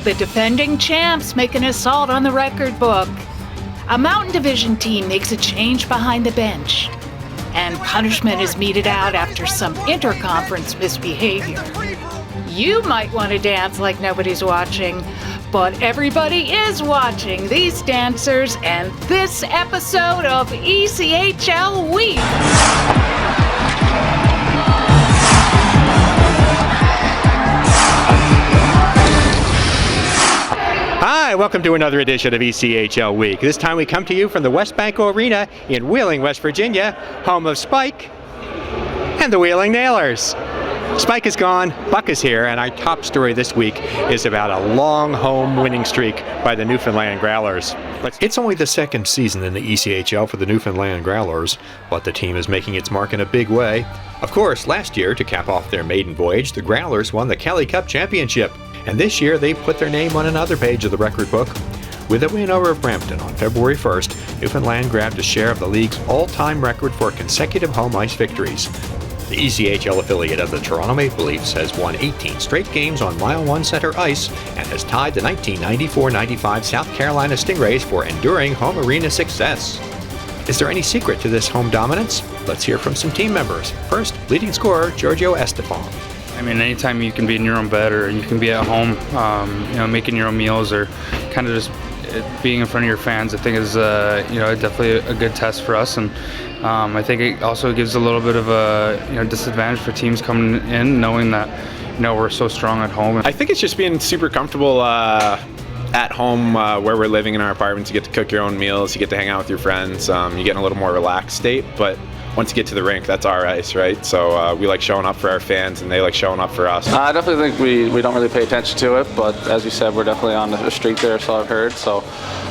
The defending champs make an assault on the record book. A Mountain Division team makes a change behind the bench. And punishment is meted out after some interconference misbehavior. You might want to dance like nobody's watching, but everybody is watching these dancers and this episode of ECHL Week. Hi, welcome to another edition of ECHL Week. This time we come to you from the West Banco Arena in Wheeling, West Virginia, home of Spike and the Wheeling Nailers. Spike is gone, Buck is here, and our top story this week is about a long home winning streak by the Newfoundland Growlers. It's only the second season in the ECHL for the Newfoundland Growlers, but the team is making its mark in a big way. Of course, last year, to cap off their maiden voyage, the Growlers won the Kelly Cup Championship. And this year, they put their name on another page of the record book. With a win over Brampton on February 1st, Newfoundland grabbed a share of the league's all-time record for consecutive home ice victories. The ECHL affiliate of the Toronto Maple Leafs has won 18 straight games on Mile 1 center ice and has tied the 1994-95 South Carolina Stingrays for enduring home arena success. Is there any secret to this home dominance? Let's hear from some team members. First, leading scorer Giorgio Estefan. I mean, anytime you can be in your own bed or you can be at home, making your own meals or kind of just being in front of your fans, I think is, definitely a good test for us. And I think it also gives a little bit of a, disadvantage for teams coming in, knowing that, we're so strong at home. I think it's just being super comfortable at home where we're living in our apartments. You get to cook your own meals, you get to hang out with your friends, you get in a little more relaxed state. But once you get to the rink, that's our ice, right? So we like showing up for our fans, and they like showing up for us. I definitely think we don't really pay attention to it, but as you said, we're definitely on the streak there, so I've heard. So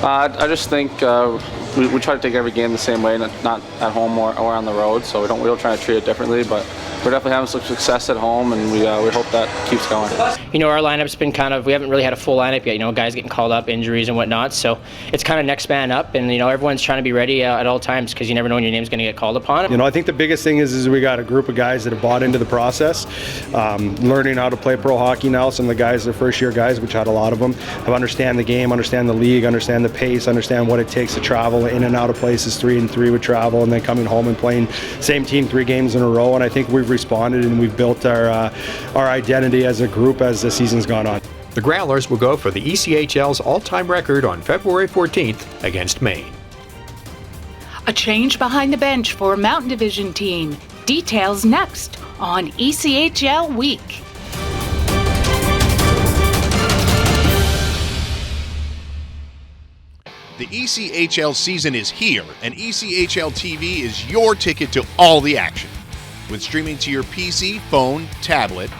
I just think we try to take every game the same way, not at home or on the road, so we don't try to treat it differently, but we're definitely having some success at home, and we hope that keeps going. Our lineup's been we haven't really had a full lineup yet, guys getting called up, injuries and whatnot, so it's kind of next man up, and everyone's trying to be ready at all times because you never know when your name's going to get called upon. I think the biggest thing is we got a group of guys that have bought into the process, learning how to play pro hockey now. Some of the guys, the first year guys, which had a lot of them, have understand the game, understand the league, understand the pace, understand what it takes to travel in and out of places 3-3 with travel, and then coming home and playing same team 3 games in a row. And I think we've responded and we've built our identity as a group as the season's gone on. The Growlers will go for the ECHL's all-time record on February 14th against Maine. A change behind the bench for a Mountain Division team. Details next on ECHL Week. The ECHL season is here, and ECHL TV is your ticket to all the action. With streaming to your PC, phone, tablet,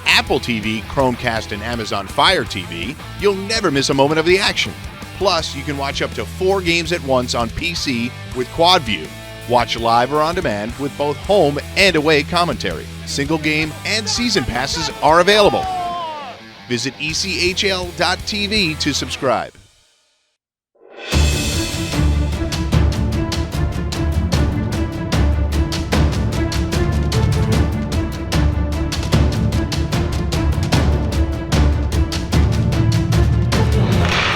Apple TV, Chromecast, and Amazon Fire TV, you'll never miss a moment of the action. Plus, you can watch up to 4 games at once on PC with Quad View. Watch live or on demand with both home and away commentary. Single game and season passes are available. Visit ECHL.TV to subscribe.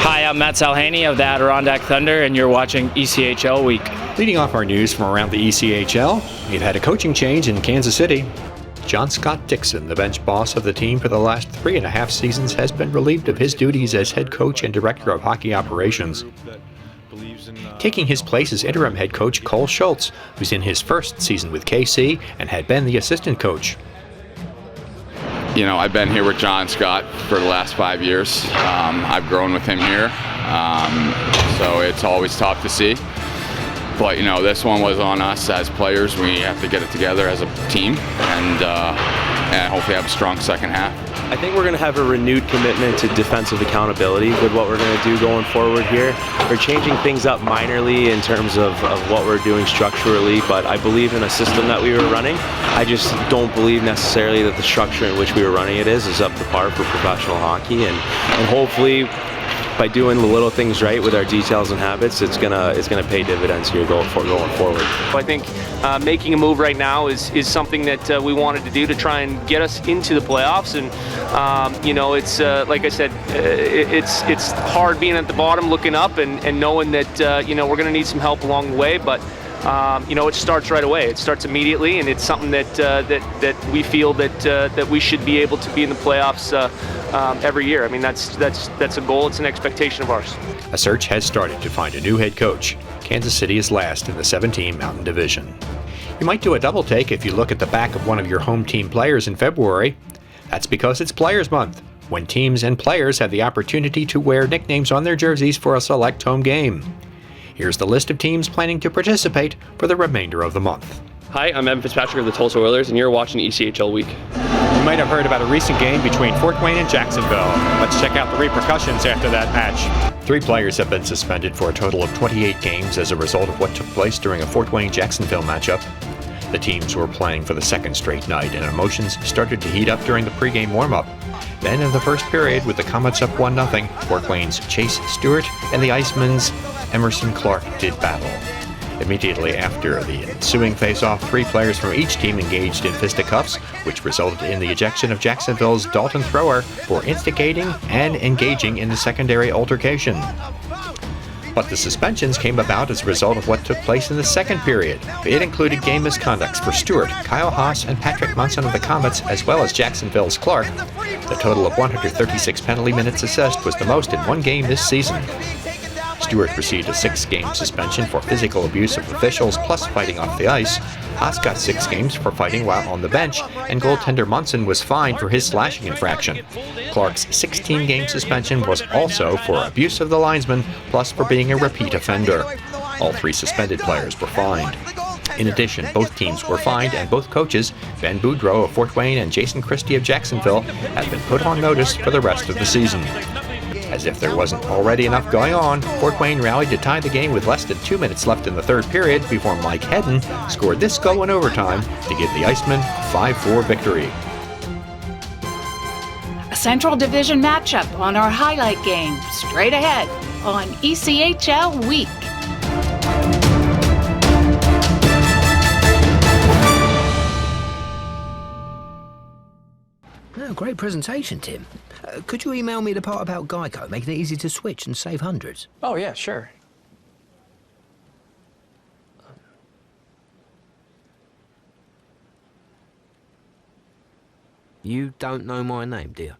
Hi, I'm Matt Salhaney of the Adirondack Thunder, and you're watching ECHL Week. Leading off our news from around the ECHL, we've had a coaching change in Kansas City. John Scott Dixon, the bench boss of the team for the last 3.5 seasons, has been relieved of his duties as head coach and director of hockey operations. Taking his place is interim head coach Cole Schultz, who's in his first season with KC and had been the assistant coach. I've been here with John Scott for the last 5 years. I've grown with him here, so it's always tough to see. But, this one was on us as players. We have to get it together as a team and hopefully have a strong second half. I think we're going to have a renewed commitment to defensive accountability with what we're going to do going forward here. We're changing things up minorly in terms of what we're doing structurally, but I believe in a system that we were running. I just don't believe necessarily that the structure in which we were running it is up to par for professional hockey, and hopefully by doing the little things right with our details and habits, it's gonna pay dividends here going forward. I think making a move right now is something that we wanted to do to try and get us into the playoffs. And you know, it's like I said, it's hard being at the bottom, looking up, and knowing that you know, we're going to need some help along the way. But you know, it starts right away. It starts immediately, and it's something that that we feel that we should be able to be in the playoffs every year. I mean, that's a goal. It's an expectation of ours. A search has started to find a new head coach. Kansas City is last in the 7-team Mountain Division. You might do a double take if you look at the back of one of your home team players in February. That's because it's Players Month, when teams and players have the opportunity to wear nicknames on their jerseys for a select home game. Here's the list of teams planning to participate for the remainder of the month. Hi, I'm Evan Fitzpatrick of the Tulsa Oilers, and you're watching ECHL Week. You might have heard about a recent game between Fort Wayne and Jacksonville. Let's check out the repercussions after that match. 3 players have been suspended for a total of 28 games as a result of what took place during a Fort Wayne-Jacksonville matchup. The teams were playing for the second straight night, and emotions started to heat up during the pregame warm-up. Then in the first period, with the Comets up 1-0, Fort Wayne's Chase Stewart and the Icemen's Emerson Clark did battle. Immediately after the ensuing face-off, 3 players from each team engaged in fisticuffs, which resulted in the ejection of Jacksonville's Dalton Thrower for instigating and engaging in the secondary altercation. But the suspensions came about as a result of what took place in the second period. It included game misconducts for Stewart, Kyle Haas, and Patrick Munson of the Comets, as well as Jacksonville's Clark. The total of 136 penalty minutes assessed was the most in one game this season. Stewart received a 6-game suspension for physical abuse of officials plus fighting off the ice. Haas got 6 games for fighting while on the bench, and goaltender Munson was fined for his slashing infraction. Clark's 16-game suspension was also for abuse of the linesman plus for being a repeat offender. All 3 suspended players were fined. In addition, both teams were fined, and both coaches, Ben Boudreau of Fort Wayne and Jason Christie of Jacksonville, have been put on notice for the rest of the season. As if there wasn't already enough going on, Fort Wayne rallied to tie the game with less than 2 minutes left in the third period before Mike Hedden scored this goal in overtime to give the Icemen a 5-4 victory. A Central Division matchup on our highlight game straight ahead on ECHL Week. Oh, great presentation, Tim. Could you email me the part about Geico, making it easy to switch and save hundreds? Oh, yeah, sure. You don't know my name, do you?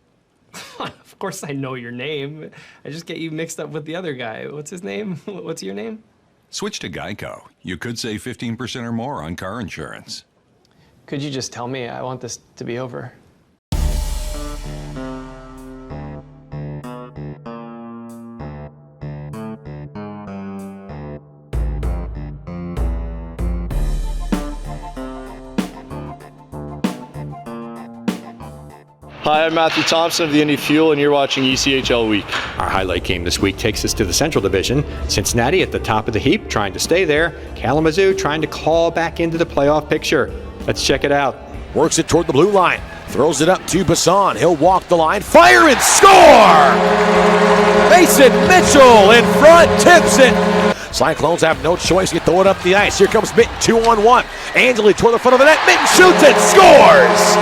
Of course I know your name. I just get you mixed up with the other guy. What's his name? What's your name? Switch to Geico. You could save 15% or more on car insurance. Could you just tell me? I want this to be over. Hi, I'm Matthew Thompson of the Indy Fuel, and you're watching ECHL Week. Our highlight game this week takes us to the Central Division. Cincinnati at the top of the heap, trying to stay there. Kalamazoo trying to claw back into the playoff picture. Let's check it out. Works it toward the blue line. Throws it up to Bassan. He'll walk the line. Fire and score! Mason Mitchell in front, tips it. Cyclones have no choice. You throw it up the ice. Here comes Mitten, 2-on-1. Angeli toward the front of the net. Mitten shoots it, scores!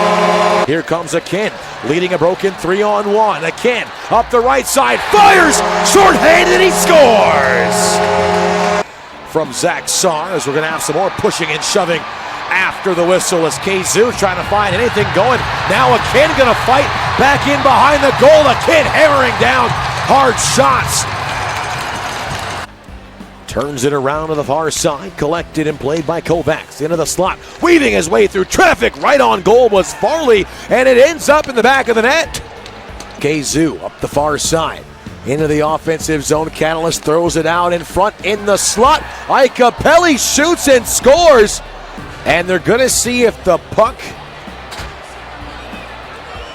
Here comes Akin, leading a broken 3-on-1. Akin up the right side, fires, short-handed, he scores! From Zach Saar, as we're going to have some more pushing and shoving after the whistle as Kazoo trying to find anything going. Now Akin going to fight back in behind the goal. Akin hammering down hard shots. Turns it around to the far side, collected and played by Kovacs into the slot, weaving his way through traffic. Right on goal was Farley, and it ends up in the back of the net. Kazoo up the far side, into the offensive zone. Catalyst throws it out in front in the slot. Ikapelli shoots and scores, and they're going to see if the puck.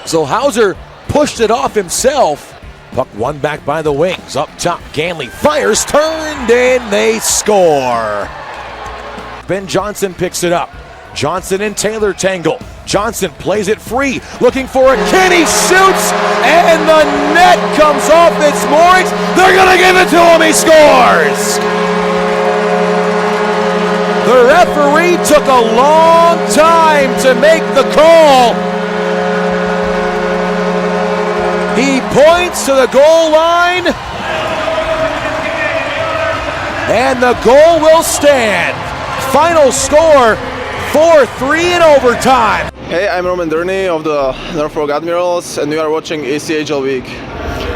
So Hauser pushed it off himself. Puck won back by the wings. Up top, Ganley fires, turned, and they score. Ben Johnson picks it up. Johnson and Taylor tangle. Johnson plays it free, looking for a Kenny, shoots, and the net comes off its moorings. They're going to give it to him, he scores! The referee took a long time to make the call. He points to the goal line, and the goal will stand. Final score, 4-3 in overtime. Hey, I'm Roman Durney of the Norfolk Admirals, and you are watching ECHL Week.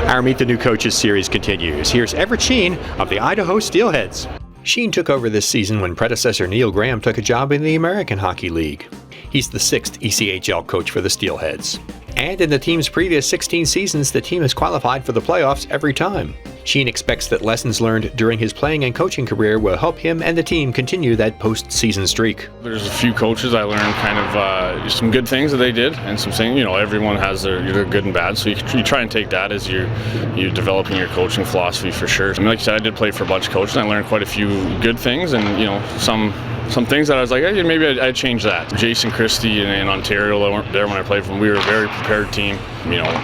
Our Meet the New Coaches series continues. Here's Everett Sheen of the Idaho Steelheads. Sheen took over this season when predecessor Neil Graham took a job in the American Hockey League. He's the 6th ECHL coach for the Steelheads. And in the team's previous 16 seasons, the team has qualified for the playoffs every time. Sheen expects that lessons learned during his playing and coaching career will help him and the team continue that postseason streak. There's a few coaches I learned kind of some good things that they did, and some things, everyone has their good and bad, so you try and take that as you're developing your coaching philosophy for sure. Like I said, I did play for a bunch of coaches, and I learned quite a few good things, and some things that I was like, hey, maybe I'd change that. Jason Christie in Ontario, there when I played for him, we were a very prepared team.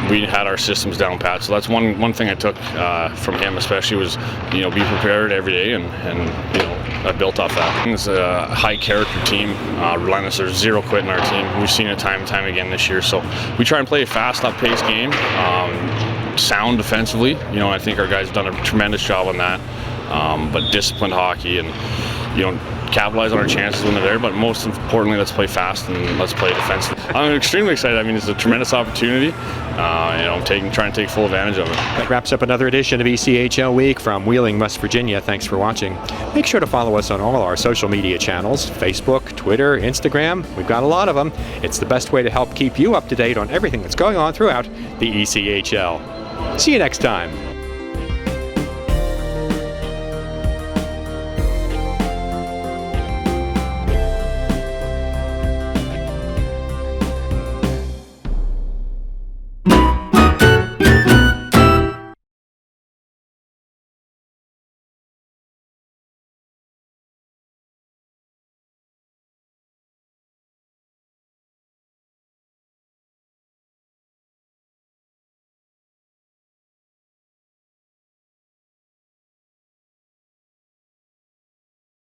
We had our systems down pat. So that's one thing I took from him, especially was, be prepared every day, and I built off that. It's a high character team, relentless. There's zero quit in our team. We've seen it time and time again this year. So we try and play a fast, up-paced game, sound defensively. I think our guys have done a tremendous job on that. But disciplined hockey, and capitalize on our chances when they're there, but most importantly, let's play fast and let's play defensively. I'm extremely excited. It's a tremendous opportunity. I'm trying to take full advantage of it. That wraps up another edition of ECHL Week from Wheeling, West Virginia. Thanks for watching. Make sure to follow us on all our social media channels, Facebook, Twitter, Instagram. We've got a lot of them. It's the best way to help keep you up to date on everything that's going on throughout the ECHL. See you next time.